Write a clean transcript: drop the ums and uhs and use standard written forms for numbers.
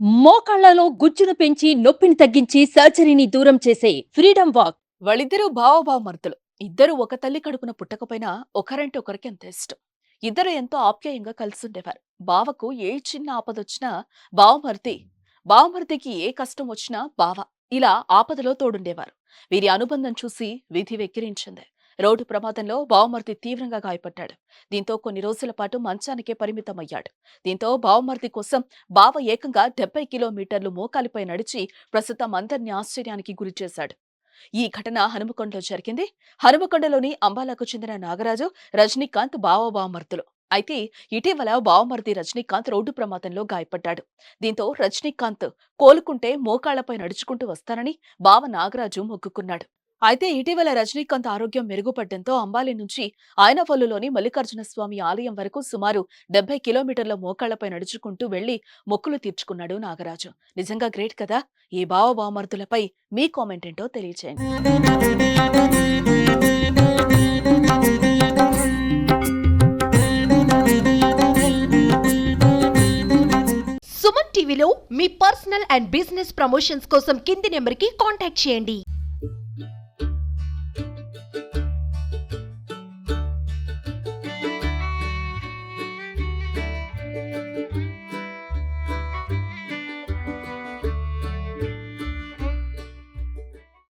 మోకాళ్లలో గుజ్జును పెంచి నొప్పిని తగ్గించి సర్జరీని దూరం చేసే ఫ్రీడమ్ వాక్. వాళ్ళిద్దరూ బావబావమరుదులు. ఇద్దరు ఒక తల్లి కడుపున పుట్టకపోయినా ఒకరంటే ఒకరికి ఎంత ఇష్టం. ఇద్దరు ఎంతో ఆప్యాయంగా కలిసుండేవారు. బావకు ఏ చిన్న ఆపదొచ్చినా బావమరిది, బావమరిదికి ఏ కష్టం వచ్చినా బావ, ఇలా ఆపదలో తోడుండేవారు. వీరి అనుబంధం చూసి విధి వెక్కిరించింది. రోడ్డు ప్రమాదంలో బావమరిది తీవ్రంగా గాయపడ్డాడు. దీంతో కొన్ని రోజుల పాటు మంచానికే పరిమితమయ్యాడు. దీంతో బావమరిది కోసం బావ ఏకంగా 70 కిలోమీటర్లు మోకాలిపై నడిచి ప్రస్తుతం అందరినీ ఆశ్చర్యానికి గురిచేశాడు. ఈ ఘటన హనుమకొండలో జరిగింది. హనుమకొండలోని అంబాలకు చెందిన నాగరాజు, రజనీకాంత్ బావబావమర్దులు. అయితే ఇటీవల బావమరిది రజనీకాంత్ రోడ్డు ప్రమాదంలో గాయపడ్డాడు. దీంతో రజనీకాంత్ కోలుకుంటే మోకాళ్లపై నడుచుకుంటూ వస్తానని బావ నాగరాజు మొక్కుకున్నాడు. అయితే ఇటీవల రజనీకాంత్ ఆరోగ్యం మెరుగుపడడంతో అంబాలి నుంచి ఆయనవల్లులోని మల్లికార్జున స్వామి ఆలయం వరకు సుమారు 70 కిలోమీటర్ల మోకాళ్లపై నడుచుకుంటూ వెళ్లి మొక్కులు తీర్చుకున్నాడు నాగరాజు. నిజంగా గ్రేట్ కదా. ఈ బావబావమర్దులపై మీ కామెంట్ ఏంటో తెలియచేయండి. సుమన్ టీవీలో మీ పర్సనల్ అండ్ బిజినెస్ ప్రమోషన్స్ కోసం కింది నెంబర్కి కాంటాక్ట్ చేయండి.